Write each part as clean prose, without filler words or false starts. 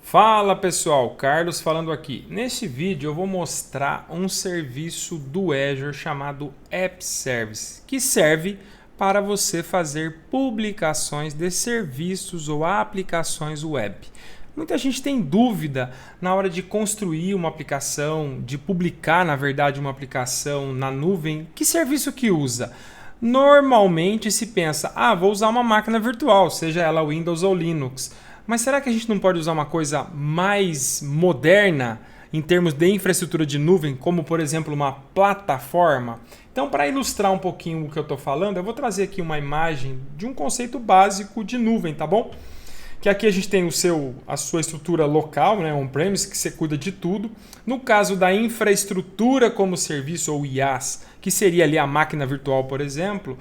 Fala pessoal, Carlos falando aqui. Neste vídeo eu vou mostrar um serviço do Azure chamado App Service, que serve para você fazer publicações de serviços ou aplicações web. Muita gente tem dúvida na hora de construir uma aplicação, de publicar, na verdade, uma aplicação na nuvem. Que serviço que usa? Normalmente se pensa, vou usar uma máquina virtual, seja ela Windows ou Linux. Mas será que a gente não pode usar uma coisa mais moderna em termos de infraestrutura de nuvem, como por exemplo uma plataforma? Então, para ilustrar um pouquinho o que eu estou falando, eu vou trazer aqui uma imagem de um conceito básico de nuvem, tá bom? Que aqui a gente tem a sua estrutura local, né, on-premise, que você cuida de tudo. No caso da infraestrutura como serviço, ou IaaS, que seria ali a máquina virtual, por exemplo,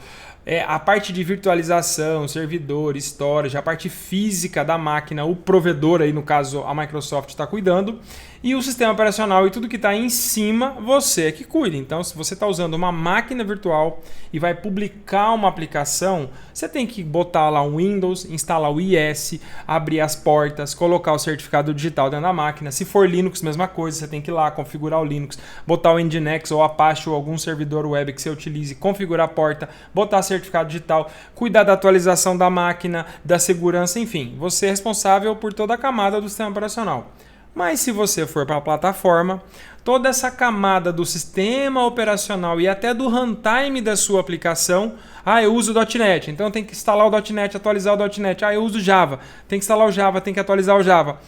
a parte de virtualização, servidor, storage, a parte física da máquina, o provedor, aí no caso a Microsoft está cuidando, e o sistema operacional e tudo que está em cima, você é que cuida. Então, se você está usando uma máquina virtual e vai publicar uma aplicação, você tem que botar lá um Windows, instalar o IS, abrir as portas, colocar o certificado digital dentro da máquina. Se for Linux, mesma coisa, você tem que ir lá configurar o Linux, botar o Nginx ou Apache ou algum servidor web que você utilize, configurar a porta, botar certificado digital, cuidar da atualização da máquina, da segurança, enfim. Você é responsável por toda a camada do sistema operacional. Mas se você for para a plataforma, toda essa camada do sistema operacional e até do runtime da sua aplicação, eu uso o .NET, então tem que instalar o .NET, atualizar o .NET, eu uso Java, tem que instalar o Java, tem que atualizar o Java.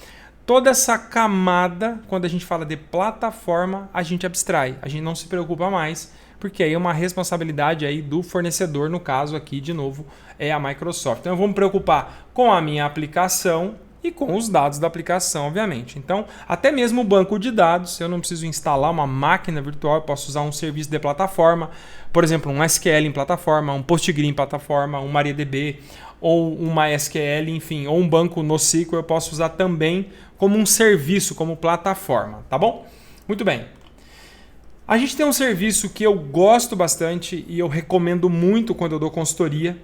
Toda essa camada, quando a gente fala de plataforma, a gente abstrai, a gente não se preocupa mais, porque aí é uma responsabilidade aí do fornecedor, no caso aqui, de novo, é a Microsoft. Então eu vou me preocupar com a minha aplicação e com os dados da aplicação, obviamente. Então, até mesmo o banco de dados, eu não preciso instalar uma máquina virtual, eu posso usar um serviço de plataforma, por exemplo, um SQL em plataforma, um PostgreSQL em plataforma, um MariaDB ou um MySQL, enfim, ou um banco NoSQL, eu posso usar também como um serviço, como plataforma, tá bom? Muito bem. A gente tem um serviço que eu gosto bastante e eu recomendo muito quando eu dou consultoria.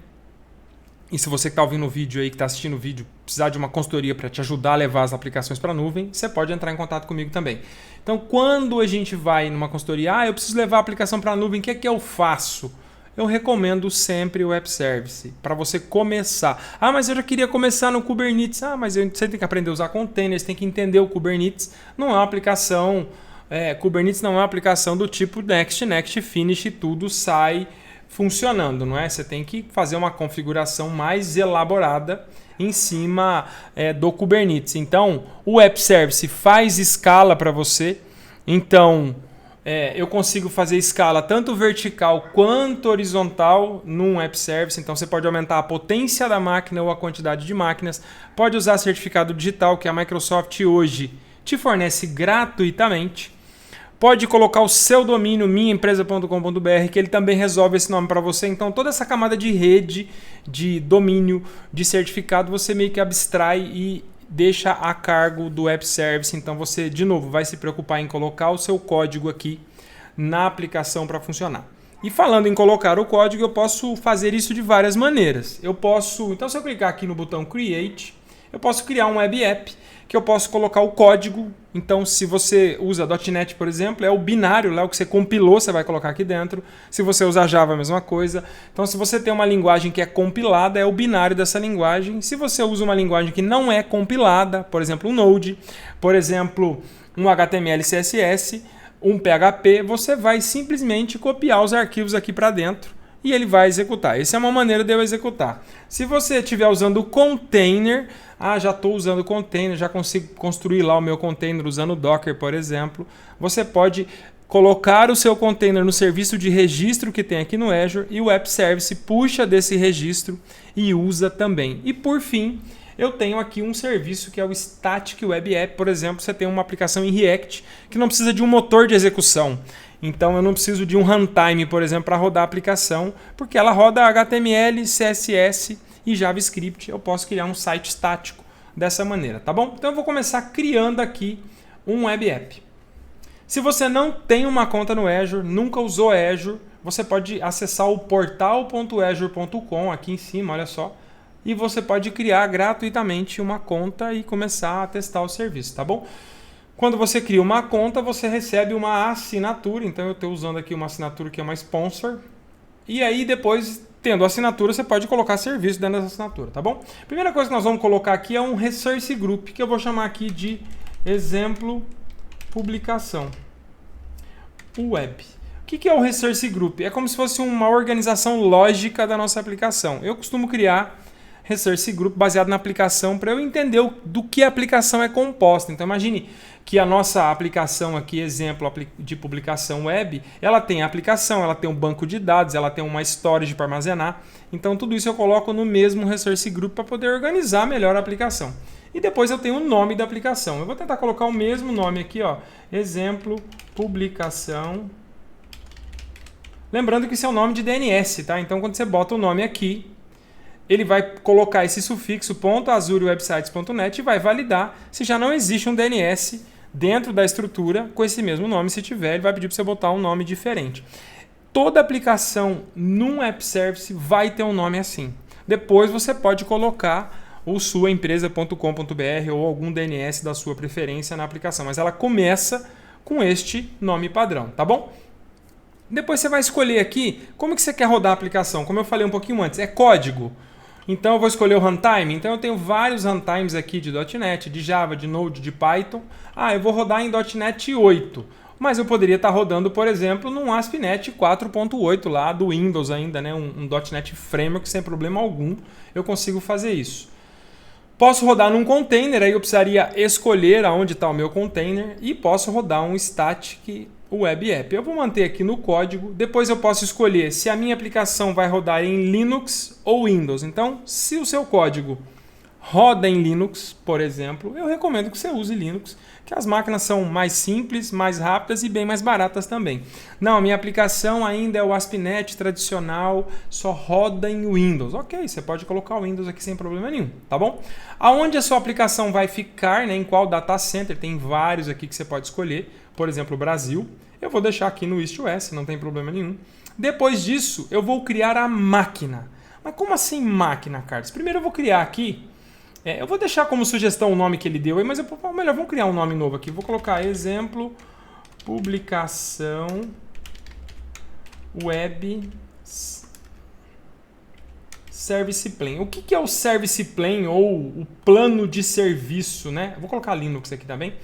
E se você que está ouvindo o vídeo aí, que está assistindo o vídeo, precisar de uma consultoria para te ajudar a levar as aplicações para a nuvem, você pode entrar em contato comigo também. Então, quando a gente vai numa consultoria, eu preciso levar a aplicação para a nuvem, o que é que eu faço? Eu recomendo sempre o App Service, para você começar. Mas eu já queria começar no Kubernetes. Mas você tem que aprender a usar containers, tem que entender o Kubernetes. Não é uma aplicação, Kubernetes não é uma aplicação do tipo next, finish e tudo sai funcionando, não é? Você tem que fazer uma configuração mais elaborada em cima do Kubernetes. Então, o App Service faz escala para você. Então, eu consigo fazer escala tanto vertical quanto horizontal num App Service. Então, você pode aumentar a potência da máquina ou a quantidade de máquinas. Pode usar certificado digital, que a Microsoft hoje te fornece gratuitamente. Pode colocar o seu domínio, minhaempresa.com.br, que ele também resolve esse nome para você. Então, toda essa camada de rede, de domínio, de certificado, você meio que abstrai e deixa a cargo do App Service. Então, você, de novo, vai se preocupar em colocar o seu código aqui na aplicação para funcionar. E falando em colocar o código, eu posso fazer isso de várias maneiras. Então, se eu clicar aqui no botão Create, eu posso criar um web app que eu posso colocar o código. Então, se você usa .NET, por exemplo, é o binário, lá o que você compilou, você vai colocar aqui dentro. Se você usa Java, a mesma coisa. Então, se você tem uma linguagem que é compilada, é o binário dessa linguagem. Se você usa uma linguagem que não é compilada, por exemplo, um Node, por exemplo, um HTML, CSS, um PHP, você vai simplesmente copiar os arquivos aqui para dentro e ele vai executar. Essa é uma maneira de eu executar. Se você estiver usando o container, já estou usando container, já consigo construir lá o meu container usando Docker, por exemplo. Você pode colocar o seu container no serviço de registro que tem aqui no Azure e o App Service puxa desse registro e usa também. E por fim, eu tenho aqui um serviço que é o Static Web App. Por exemplo, você tem uma aplicação em React que não precisa de um motor de execução. Então eu não preciso de um runtime, por exemplo, para rodar a aplicação, porque ela roda HTML, CSS e JavaScript. Eu posso criar um site estático dessa maneira, tá bom? Então eu vou começar criando aqui um web app. Se você não tem uma conta no Azure, nunca usou Azure, você pode acessar o portal.azure.com aqui em cima, olha só. e você pode criar gratuitamente uma conta e começar a testar o serviço, tá bom? Quando você cria uma conta, você recebe uma assinatura, então eu estou usando aqui uma assinatura que é uma sponsor, e aí depois, tendo a assinatura, você pode colocar serviço dentro dessa assinatura, tá bom? Primeira coisa que nós vamos colocar aqui é um Resource Group, que eu vou chamar aqui de exemplo publicação web. O que é o Resource Group? É como se fosse uma organização lógica da nossa aplicação. Eu costumo criar Resource Group baseado na aplicação para eu entender do que a aplicação é composta. Então imagine que a nossa aplicação aqui, exemplo de publicação web, ela tem a aplicação, ela tem um banco de dados, ela tem uma storage para armazenar. Então tudo isso eu coloco no mesmo Resource Group para poder organizar melhor a aplicação. E depois eu tenho o nome da aplicação. Eu vou tentar colocar o mesmo nome aqui, ó, exemplo publicação. Lembrando que isso é o nome de DNS, tá? Então quando você bota o nome aqui, ele vai colocar esse sufixo .azurewebsites.net e vai validar se já não existe um DNS dentro da estrutura com esse mesmo nome. Se tiver, ele vai pedir para você botar um nome diferente. Toda aplicação num App Service vai ter um nome assim. Depois você pode colocar o suaempresa.com.br ou algum DNS da sua preferência na aplicação, mas ela começa com este nome padrão, tá bom? Depois você vai escolher aqui como que você quer rodar a aplicação. Como eu falei um pouquinho antes, é código. Então eu vou escolher o runtime. Então eu tenho vários runtimes aqui de .NET, de Java, de Node, de Python. Eu vou rodar em .NET 8. Mas eu poderia estar rodando, por exemplo, num ASP.NET 4.8 lá do Windows ainda, né? um .NET Framework sem problema algum. Eu consigo fazer isso. Posso rodar num container, aí eu precisaria escolher aonde está o meu container. E posso rodar um static web app. Eu vou manter aqui no código, depois eu posso escolher se a minha aplicação vai rodar em Linux ou Windows. Então, se o seu código roda em Linux, por exemplo, eu recomendo que você use Linux, que as máquinas são mais simples, mais rápidas e bem mais baratas também. Não, a minha aplicação ainda é o ASP.NET tradicional, só roda em Windows. Ok, você pode colocar o Windows aqui sem problema nenhum, tá bom? Aonde a sua aplicação vai ficar, né, em qual data center, tem vários aqui que você pode escolher, por exemplo, o Brasil. Eu vou deixar aqui no East US, não tem problema nenhum. Depois disso, eu vou criar a máquina. Mas como assim máquina, Carlos? Primeiro eu vou criar aqui, eu vou deixar como sugestão o nome que ele deu aí, mas melhor, vamos criar um nome novo aqui. Vou colocar exemplo, publicação, web, service plane. O que é o service plane ou o plano de serviço, né? Vou colocar Linux aqui também.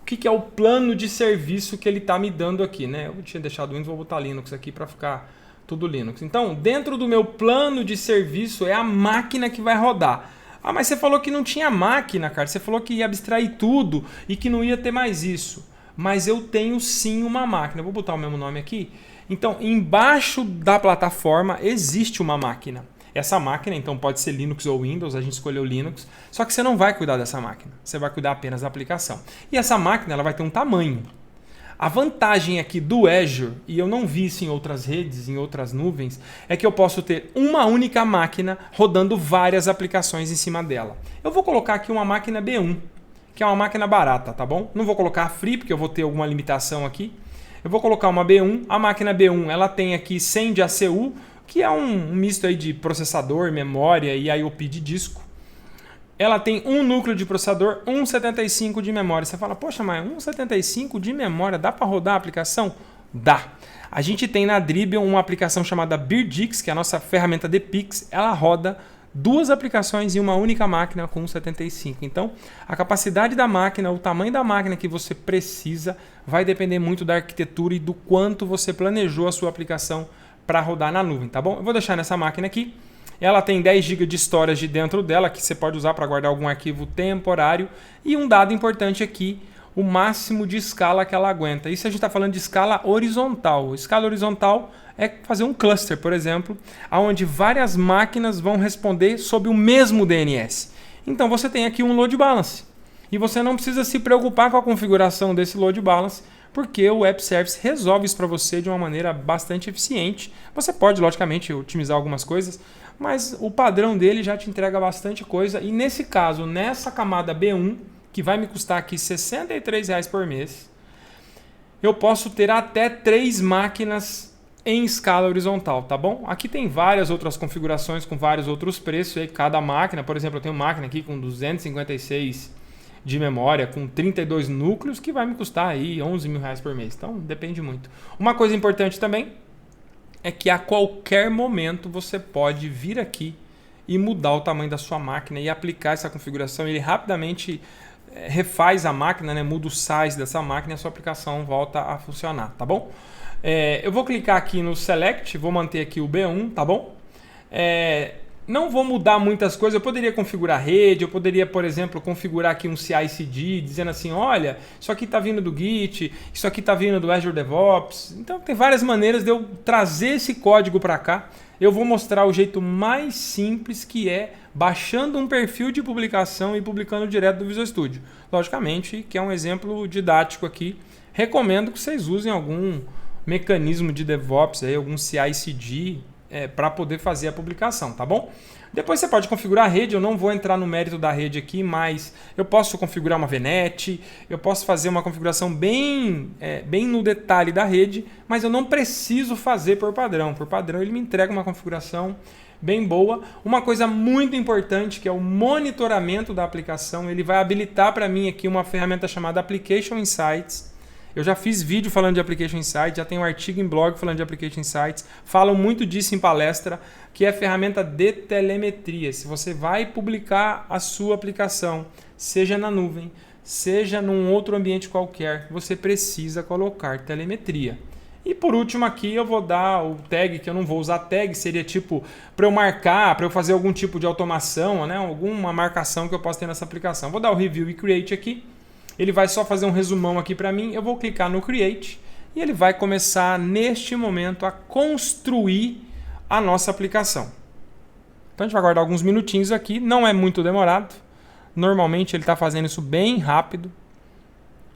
O que é o plano de serviço que ele está me dando aqui, né? Eu tinha deixado o Windows, vou botar Linux aqui para ficar tudo Linux. Então, dentro do meu plano de serviço é a máquina que vai rodar. Mas você falou que não tinha máquina, cara. Você falou que ia abstrair tudo e que não ia ter mais isso. Mas eu tenho sim uma máquina. Eu vou botar o mesmo nome aqui. Então, embaixo da plataforma existe uma máquina. Essa máquina, então, pode ser Linux ou Windows, a gente escolheu Linux, só que você não vai cuidar dessa máquina, você vai cuidar apenas da aplicação. E essa máquina ela vai ter um tamanho. A vantagem aqui do Azure, e eu não vi isso em outras redes, em outras nuvens, é que eu posso ter uma única máquina rodando várias aplicações em cima dela. Eu vou colocar aqui uma máquina B1, que é uma máquina barata, tá bom? Não vou colocar a Free, porque eu vou ter alguma limitação aqui. Eu vou colocar uma B1, a máquina B1 ela tem aqui 100 de ACU, que é um misto aí de processador, memória e IOP de disco. Ela tem um núcleo de processador, 1,75 de memória. Você fala, poxa, mas 1,75 de memória, dá para rodar a aplicação? Dá. A gente tem na Dribble uma aplicação chamada Birdix, que é a nossa ferramenta de Pix. Ela roda duas aplicações em uma única máquina com 1,75. Então, a capacidade da máquina, o tamanho da máquina que você precisa, vai depender muito da arquitetura e do quanto você planejou a sua aplicação para rodar na nuvem, tá bom? Eu vou deixar nessa máquina aqui. Ela tem 10 GB de storage dentro dela, que você pode usar para guardar algum arquivo temporário. E um dado importante aqui, o máximo de escala que ela aguenta. Isso a gente está falando de escala horizontal. Escala horizontal é fazer um cluster, por exemplo, onde várias máquinas vão responder sob o mesmo DNS. Então você tem aqui um load balance. E você não precisa se preocupar com a configuração desse load balance, porque o App Service resolve isso para você de uma maneira bastante eficiente. Você pode, logicamente, otimizar algumas coisas, mas o padrão dele já te entrega bastante coisa. E nesse caso, nessa camada B1, que vai me custar aqui R$ 63,00 por mês, eu posso ter até 3 máquinas em escala horizontal, tá bom? Aqui tem várias outras configurações com vários outros preços. Aí cada máquina, por exemplo, eu tenho máquina aqui com 256 de memória, com 32 núcleos, que vai me custar aí 11 mil reais por mês. Então, depende muito. Uma coisa importante também é que a qualquer momento você pode vir aqui e mudar o tamanho da sua máquina e aplicar essa configuração. Ele rapidamente refaz a máquina, né? Muda o size dessa máquina e a sua aplicação volta a funcionar, tá bom? Eu vou clicar aqui no Select, vou manter aqui o B1, tá bom? Não vou mudar muitas coisas, eu poderia configurar rede, eu poderia, por exemplo, configurar aqui um CI/CD, dizendo assim, olha, isso aqui está vindo do Git, isso aqui está vindo do Azure DevOps. Então tem várias maneiras de eu trazer esse código para cá. Eu vou mostrar o jeito mais simples, que é baixando um perfil de publicação e publicando direto do Visual Studio. Logicamente, que é um exemplo didático aqui. Recomendo que vocês usem algum mecanismo de DevOps, aí, algum CI/CD, para poder fazer a publicação, tá bom? Depois você pode configurar a rede, eu não vou entrar no mérito da rede aqui, mas eu posso configurar uma VNet, eu posso fazer uma configuração bem no detalhe da rede, mas eu não preciso fazer por padrão. Por padrão ele me entrega uma configuração bem boa. Uma coisa muito importante, que é o monitoramento da aplicação, ele vai habilitar para mim aqui uma ferramenta chamada Application Insights. Eu já fiz vídeo falando de Application Insights, já tenho um artigo em blog falando de Application Insights, falo muito disso em palestra, que é a ferramenta de telemetria. Se você vai publicar a sua aplicação, seja na nuvem, seja num outro ambiente qualquer, você precisa colocar telemetria. E por último aqui eu vou dar o tag, que eu não vou usar tag, seria tipo para eu marcar, para eu fazer algum tipo de automação, né? Alguma marcação que eu possa ter nessa aplicação. Vou dar o Review e Create aqui. Ele vai só fazer um resumão aqui para mim, eu vou clicar no Create e ele vai começar neste momento a construir a nossa aplicação. Então a gente vai aguardar alguns minutinhos aqui, não é muito demorado, normalmente ele está fazendo isso bem rápido.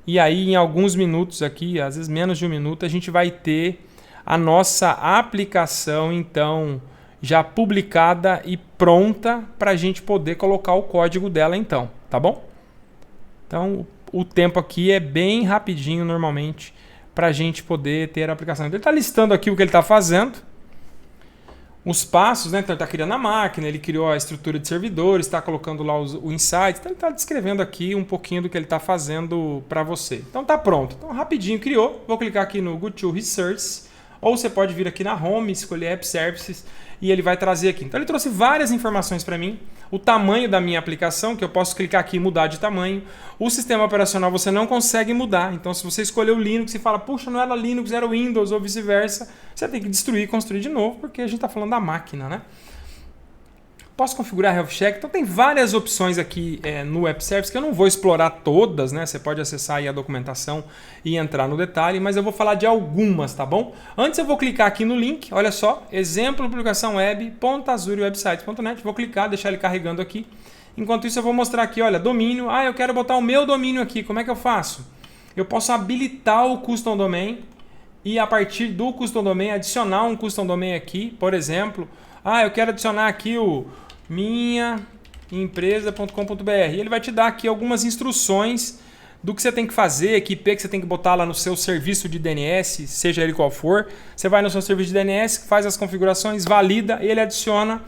E aí em alguns minutos aqui, às vezes menos de um minuto, a gente vai ter a nossa aplicação então já publicada e pronta para a gente poder colocar o código dela então, tá bom? Então o tempo aqui é bem rapidinho normalmente para a gente poder ter a aplicação. Então, ele está listando aqui o que ele está fazendo, os passos, né? Então ele está criando a máquina, ele criou a estrutura de servidores, está colocando lá o insight, então ele está descrevendo aqui um pouquinho do que ele está fazendo para você. Então está pronto. Então rapidinho criou, vou clicar aqui no Go to Resources, ou você pode vir aqui na Home, escolher App Services e ele vai trazer aqui. Então ele trouxe várias informações para mim, o tamanho da minha aplicação, que eu posso clicar aqui e mudar de tamanho. O sistema operacional você não consegue mudar, então se você escolher o Linux e fala, puxa, não era Linux, era Windows ou vice-versa, você tem que destruir e construir de novo, porque a gente está falando da máquina, né? Posso configurar Health Check, então tem várias opções aqui no App Service que eu não vou explorar todas, né? Você pode acessar aí a documentação e entrar no detalhe, mas eu vou falar de algumas, tá bom? Antes eu vou clicar aqui no link, olha só, exemplo publicação web.azurewebsites.net, vou clicar, deixar ele carregando aqui. Enquanto isso eu vou mostrar aqui, olha, domínio, eu quero botar o meu domínio aqui, como é que eu faço? Eu posso habilitar o Custom Domain e a partir do Custom Domain adicionar um Custom Domain aqui, por exemplo, eu quero adicionar aqui o minhaempresa.com.br e ele vai te dar aqui algumas instruções do que você tem que fazer, que IP que você tem que botar lá no seu serviço de DNS, seja ele qual for. Você vai no seu serviço de DNS, faz as configurações, valida e ele adiciona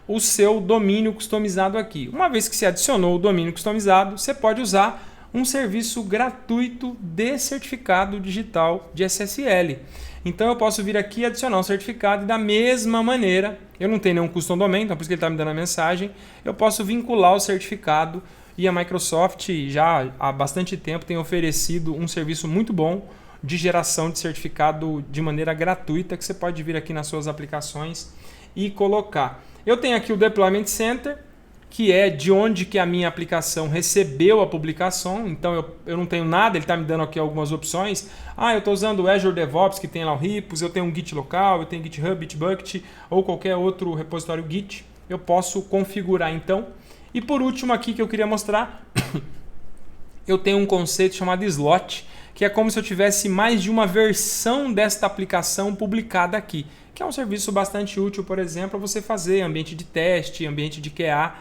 o seu domínio customizado aqui. Uma vez que você adicionou o domínio customizado, você pode usar um serviço gratuito de certificado digital de SSL. Então eu posso vir aqui e adicionar um certificado e da mesma maneira, eu não tenho nenhum custom domain, então por isso que ele está me dando a mensagem, eu posso vincular o certificado e a Microsoft já há bastante tempo tem oferecido um serviço muito bom de geração de certificado de maneira gratuita que você pode vir aqui nas suas aplicações e colocar. Eu tenho aqui o Deployment Center, que é de onde que a minha aplicação recebeu a publicação, então eu não tenho nada, ele está me dando aqui algumas opções. Eu estou usando o Azure DevOps, que tem lá o Repos, eu tenho um Git local, eu tenho GitHub, Bitbucket ou qualquer outro repositório Git, eu posso configurar então. E por último aqui que eu queria mostrar, eu tenho um conceito chamado slot, que é como se eu tivesse mais de uma versão desta aplicação publicada aqui, que é um serviço bastante útil, por exemplo, para você fazer ambiente de teste, ambiente de QA,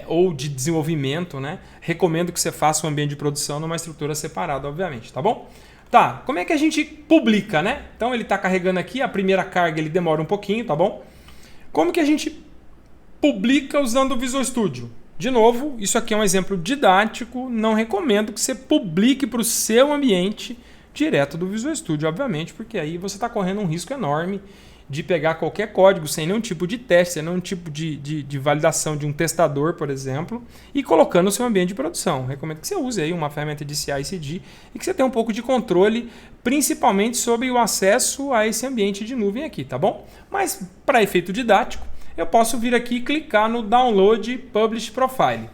ou de desenvolvimento, né? Recomendo que você faça um ambiente de produção numa estrutura separada, obviamente, tá bom? Tá, como é que a gente publica, né? Então ele está carregando aqui, a primeira carga ele demora um pouquinho, tá bom? Como que a gente publica usando o Visual Studio? De novo, isso aqui é um exemplo didático, não recomendo que você publique para o seu ambiente direto do Visual Studio, obviamente, porque aí você está correndo um risco enorme de pegar qualquer código sem nenhum tipo de teste, sem nenhum tipo de validação de um testador, por exemplo, e colocando no seu ambiente de produção. Recomendo que você use aí uma ferramenta de CI/CD e que você tenha um pouco de controle, principalmente sobre o acesso a esse ambiente de nuvem aqui, tá bom? Mas para efeito didático, eu posso vir aqui e clicar no Download Publish Profile.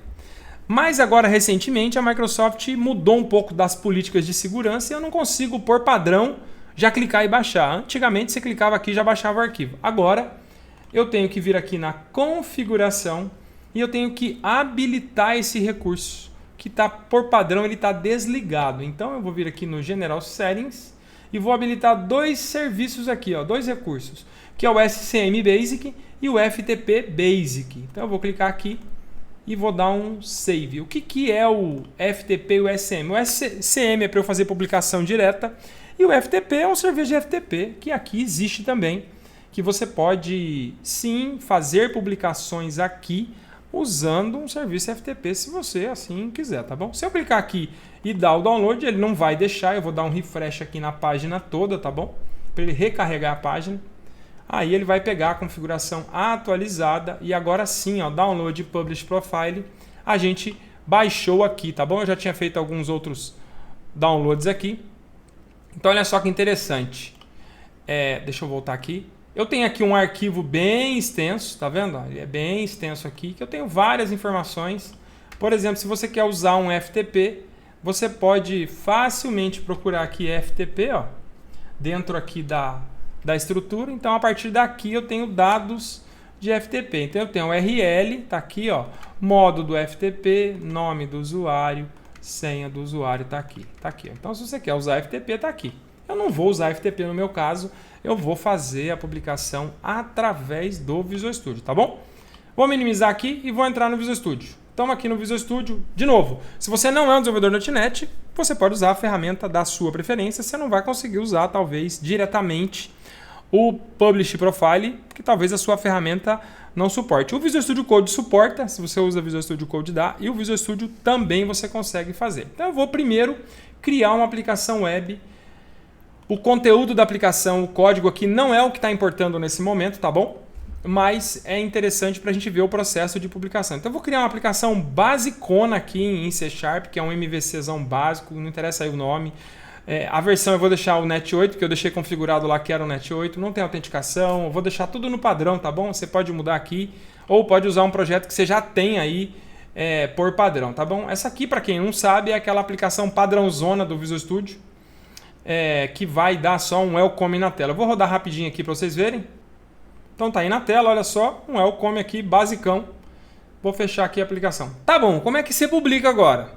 Mas agora, recentemente, a Microsoft mudou um pouco das políticas de segurança e eu não consigo, por padrão, já clicar e baixar. Antigamente, você clicava aqui e já baixava o arquivo. Agora, eu tenho que vir aqui na configuração e eu tenho que habilitar esse recurso, que tá, por padrão ele está desligado. Então, eu vou vir aqui no General Settings e vou habilitar dois serviços aqui, ó, dois recursos, que é o SCM Basic e o FTP Basic. Então, eu vou clicar aqui e vou dar um save. O que é o FTP e o SCM? O SCM é para eu fazer publicação direta e o FTP é um serviço de FTP que aqui existe também, que você pode sim fazer publicações aqui usando um serviço FTP se você assim quiser, tá bom? Se eu clicar aqui e dar o download, ele não vai deixar, eu vou dar um refresh aqui na página toda, tá bom? Para ele recarregar a página. Aí ele vai pegar a configuração atualizada e agora sim, ó, Download Publish Profile, a gente baixou aqui, tá bom? Eu já tinha feito alguns outros downloads aqui. Então olha só que interessante. Deixa eu voltar aqui. Eu tenho aqui um arquivo bem extenso, tá vendo? Ele é bem extenso aqui, que eu tenho várias informações. Por exemplo, se você quer usar um FTP, você pode facilmente procurar aqui FTP, ó, dentro aqui da estrutura. Então, a partir daqui eu tenho dados de FTP. Então, eu tenho o URL, tá aqui, ó, modo do FTP, nome do usuário, senha do usuário, tá aqui. Tá aqui. Então, se você quer usar FTP, tá aqui. Eu não vou usar FTP no meu caso, eu vou fazer a publicação através do Visual Studio, tá bom? Vou minimizar aqui e vou entrar no Visual Studio. Estamos aqui no Visual Studio. De novo, se você não é um desenvolvedor .NET, você pode usar a ferramenta da sua preferência. Você não vai conseguir usar, talvez, diretamente o Publish Profile, que talvez a sua ferramenta não suporte. O Visual Studio Code suporta, se você usa Visual Studio Code dá, e o Visual Studio também você consegue fazer. Então eu vou primeiro criar uma aplicação web. O conteúdo da aplicação, o código aqui não é o que está importando nesse momento, tá bom? Mas é interessante para a gente ver o processo de publicação. Então eu vou criar uma aplicação basicona aqui em C#, que é um MVCzão básico, não interessa aí o nome. A versão eu vou deixar o Net 8, que eu deixei configurado lá que era o Net 8, não tem autenticação, eu vou deixar tudo no padrão, tá bom? Você pode mudar aqui, ou pode usar um projeto que você já tem aí por padrão, tá bom? Essa aqui, para quem não sabe, é aquela aplicação padrãozona do Visual Studio, que vai dar só um welcome na tela. Eu vou rodar rapidinho aqui para vocês verem. Então tá aí na tela, olha só, um welcome aqui, basicão. Vou fechar aqui a aplicação. Tá bom, como é que você publica agora?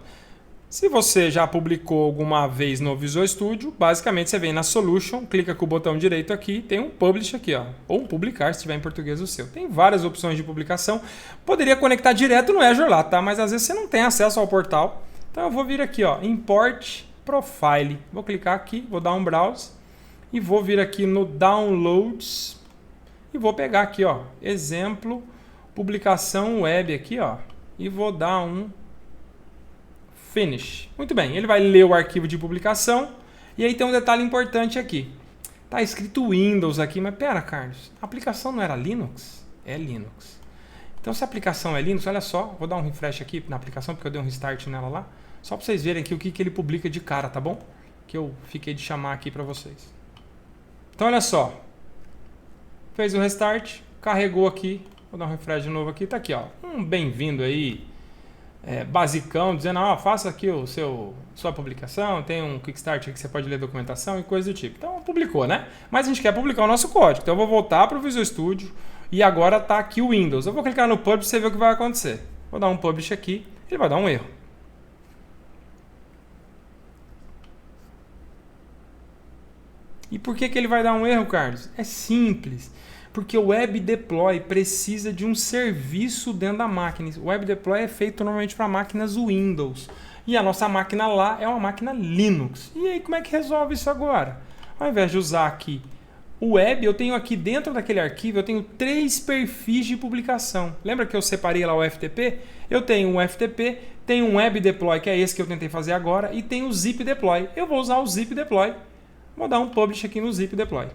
Se você já publicou alguma vez no Visual Studio, basicamente você vem na Solution, clica com o botão direito aqui, tem um Publish aqui, ó, ou um Publicar, se tiver em português o seu. Tem várias opções de publicação. Poderia conectar direto no Azure lá, tá? Mas às vezes você não tem acesso ao portal. Então eu vou vir aqui, ó, Import Profile. Vou clicar aqui, vou dar um browse e vou vir aqui no Downloads e vou pegar aqui, ó, exemplo, publicação web aqui, ó, e vou dar um Finish. Muito bem, ele vai ler o arquivo de publicação e aí tem um detalhe importante aqui. Tá escrito Windows aqui, mas pera, Carlos, a aplicação não era Linux? É Linux. Então se a aplicação é Linux, olha só, vou dar um refresh aqui na aplicação porque eu dei um restart nela lá, só para vocês verem aqui o que ele publica de cara, tá bom? Que eu fiquei de chamar aqui para vocês. Então olha só, fez o restart, carregou aqui, vou dar um refresh de novo aqui, tá aqui, ó, um bem-vindo aí, basicão, dizendo, faça aqui sua publicação, tem um Kickstart aqui que você pode ler documentação e coisa do tipo. Então publicou, né? Mas a gente quer publicar o nosso código, então eu vou voltar para o Visual Studio e agora está aqui o Windows. Eu vou clicar no Publish para você ver o que vai acontecer. Vou dar um Publish aqui, ele vai dar um erro. E por que ele vai dar um erro, Carlos? É simples. Porque o Web Deploy precisa de um serviço dentro da máquina. O Web Deploy é feito normalmente para máquinas Windows. E a nossa máquina lá é uma máquina Linux. E aí, como é que resolve isso agora? Ao invés de usar aqui o web, eu tenho aqui dentro daquele arquivo, eu tenho 3 perfis de publicação. Lembra que eu separei lá o FTP? Eu tenho um FTP, tenho um Web Deploy, que é esse que eu tentei fazer agora, e tenho o Zip Deploy. Eu vou usar o Zip Deploy. Vou dar um publish aqui no Zip Deploy.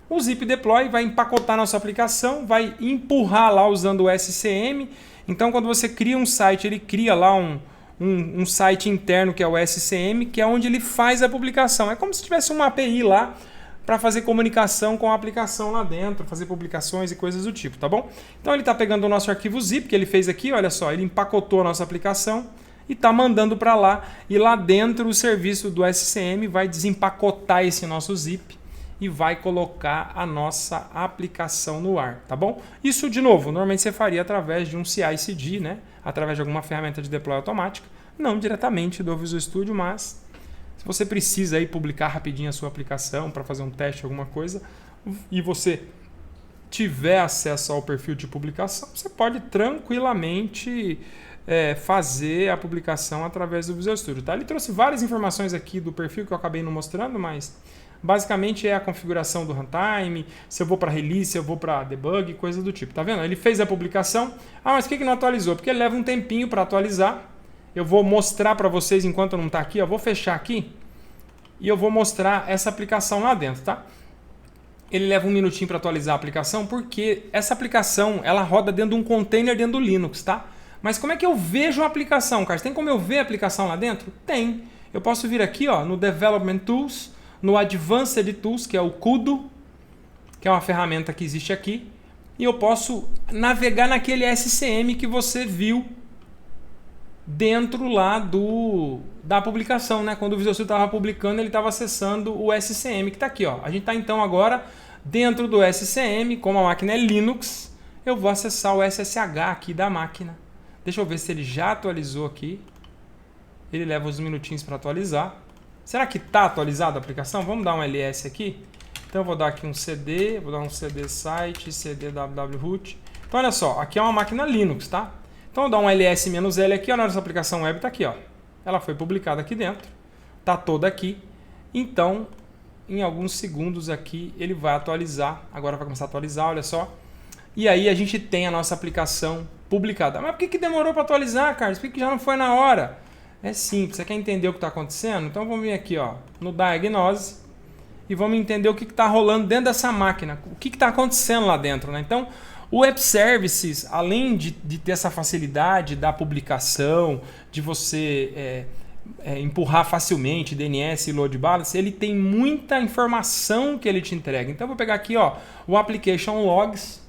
O Zip Deploy vai empacotar nossa aplicação, vai empurrar lá usando o SCM. Então, quando você cria um site, ele cria lá um site interno que é o SCM, que é onde ele faz a publicação. É como se tivesse uma API lá para fazer comunicação com a aplicação lá dentro, fazer publicações e coisas do tipo, tá bom? Então ele está pegando o nosso arquivo zip que ele fez aqui, olha só, ele empacotou a nossa aplicação e está mandando para lá, e lá dentro o serviço do SCM vai desempacotar esse nosso zip e vai colocar a nossa aplicação no ar, tá bom? Isso, de novo, normalmente você faria através de um CI/CD, né? Através de alguma ferramenta de deploy automática, não diretamente do Visual Studio, mas se você precisa aí publicar rapidinho a sua aplicação para fazer um teste, alguma coisa, e você tiver acesso ao perfil de publicação, você pode tranquilamente fazer a publicação através do Visual Studio. Tá? Ele trouxe várias informações aqui do perfil que eu acabei não mostrando, mas basicamente é a configuração do runtime, se eu vou para release, se eu vou para debug, coisa do tipo. Tá vendo? Ele fez a publicação. Ah, mas por que não atualizou? Porque ele leva um tempinho para atualizar. Eu vou mostrar para vocês enquanto não está aqui. Eu vou fechar aqui e eu vou mostrar essa aplicação lá dentro, tá? Ele leva um minutinho para atualizar a aplicação porque essa aplicação ela roda dentro de um container dentro do Linux, tá? Mas como é que eu vejo a aplicação, Carlos? Tem como eu ver a aplicação lá dentro? Tem. Eu posso vir aqui, ó, no Development Tools, no Advanced Tools, que é o Kudo, que é uma ferramenta que existe aqui, e eu posso navegar naquele SCM que você viu dentro lá da publicação, né? Quando o Visual Studio estava publicando, ele estava acessando o SCM, que está aqui, ó. A gente está então agora dentro do SCM, como a máquina é Linux, eu vou acessar o SSH aqui da máquina. Deixa eu ver se ele já atualizou aqui. Ele leva uns minutinhos para atualizar. Será que está atualizada a aplicação? Vamos dar um ls aqui. Então eu vou dar aqui um cd, vou dar um cd site, cd www-root. Então olha só, aqui é uma máquina Linux, tá? Então eu vou dar um ls-l aqui, a nossa aplicação web está aqui, ó. Ela foi publicada aqui dentro, está toda aqui. Então, em alguns segundos aqui, ele vai atualizar. Agora vai começar a atualizar, olha só. E aí a gente tem a nossa aplicação publicada. Mas por que demorou para atualizar, Carlos? Por que já não foi na hora? É simples, você quer entender o que está acontecendo? Então vamos vir aqui, ó, no Diagnose e vamos entender o que está rolando dentro dessa máquina. O que está acontecendo lá dentro, né? Então, o Web Services, além de ter essa facilidade da publicação, de você empurrar facilmente DNS e Load Balance, ele tem muita informação que ele te entrega. Então eu vou pegar aqui, ó, o Application Logs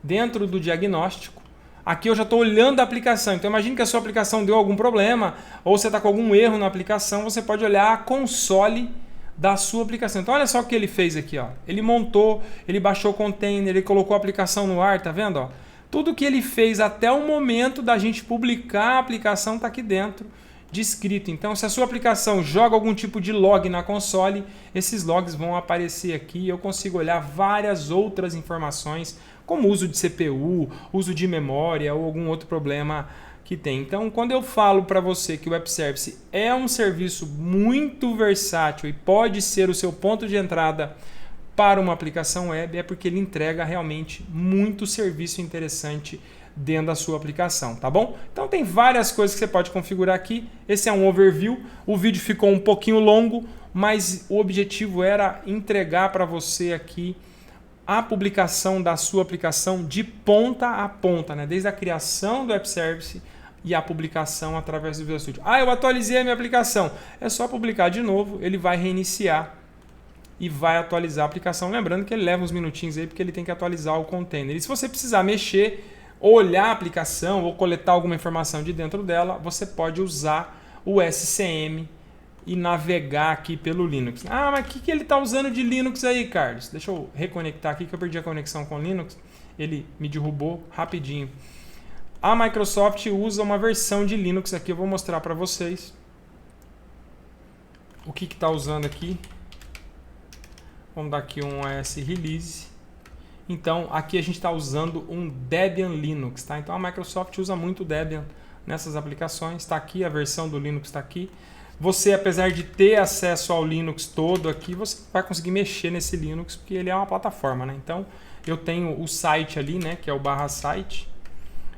dentro do diagnóstico. Aqui eu já estou olhando a aplicação. Então imagine que a sua aplicação deu algum problema ou você está com algum erro na aplicação, você pode olhar a console da sua aplicação. Então olha só o que ele fez aqui, ó. Ele montou, ele baixou o container, ele colocou a aplicação no ar, tá vendo, ó? Tudo que ele fez até o momento da gente publicar a aplicação está aqui dentro descrito. Então se a sua aplicação joga algum tipo de log na console, esses logs vão aparecer aqui e eu consigo olhar várias outras informações, como uso de CPU, uso de memória ou algum outro problema que tem. Então, quando eu falo para você que o Web Service é um serviço muito versátil e pode ser o seu ponto de entrada para uma aplicação web, é porque ele entrega realmente muito serviço interessante dentro da sua aplicação, tá bom? Então tem várias coisas que você pode configurar aqui. Esse é um overview. O vídeo ficou um pouquinho longo, mas o objetivo era entregar para você aqui a publicação da sua aplicação de ponta a ponta, né? Desde a criação do Web Service e a publicação através do Visual Studio. Ah, eu atualizei a minha aplicação. É só publicar de novo, ele vai reiniciar e vai atualizar a aplicação. Lembrando que ele leva uns minutinhos aí, porque ele tem que atualizar o container. E se você precisar mexer, olhar a aplicação ou coletar alguma informação de dentro dela, você pode usar o SCM e navegar aqui pelo Linux. Ah, mas o que ele está usando de Linux aí, Carlos? Deixa eu reconectar aqui que eu perdi a conexão com o Linux. Ele me derrubou rapidinho. A Microsoft usa uma versão de Linux aqui, eu vou mostrar para vocês o que está usando aqui. Vamos dar aqui um AS Release Então aqui a gente está usando um Debian Linux, tá? Então a Microsoft usa muito o Debian nessas aplicações. Está aqui a versão do Linux, está aqui. Você, apesar de ter acesso ao Linux todo aqui, você vai conseguir mexer nesse Linux, porque ele é uma plataforma, né? Então, eu tenho o site ali, né? Que é o /site,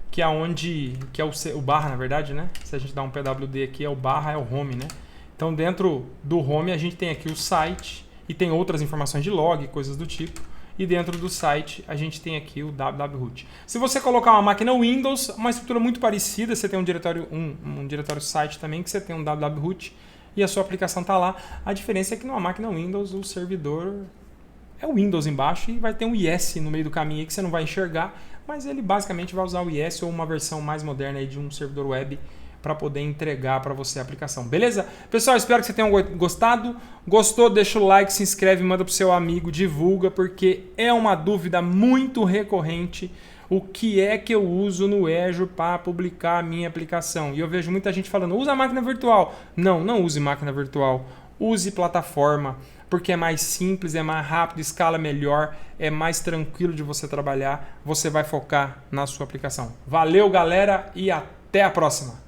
que é onde... que é o barra, na verdade, né? Se a gente dá um pwd aqui, é o barra, é o home, né? Então, dentro do home, a gente tem aqui o site e tem outras informações de log, coisas do tipo. E dentro do site, a gente tem aqui o www-root. Se você colocar uma máquina Windows, uma estrutura muito parecida, você tem um diretório site também, que você tem um www-root e a sua aplicação está lá. A diferença é que numa máquina Windows, o servidor é o Windows embaixo e vai ter um IS no meio do caminho aí que você não vai enxergar, mas ele basicamente vai usar o IS ou uma versão mais moderna aí de um servidor web para poder entregar para você a aplicação. Beleza? Pessoal, espero que você tenham gostado. Gostou? Deixa o like, se inscreve, manda para o seu amigo, divulga, porque é uma dúvida muito recorrente o que é que eu uso no Azure para publicar a minha aplicação. E eu vejo muita gente falando, usa máquina virtual. Não, não use máquina virtual. Use plataforma, porque é mais simples, é mais rápido, escala melhor, é mais tranquilo de você trabalhar. Você vai focar na sua aplicação. Valeu, galera, e até a próxima!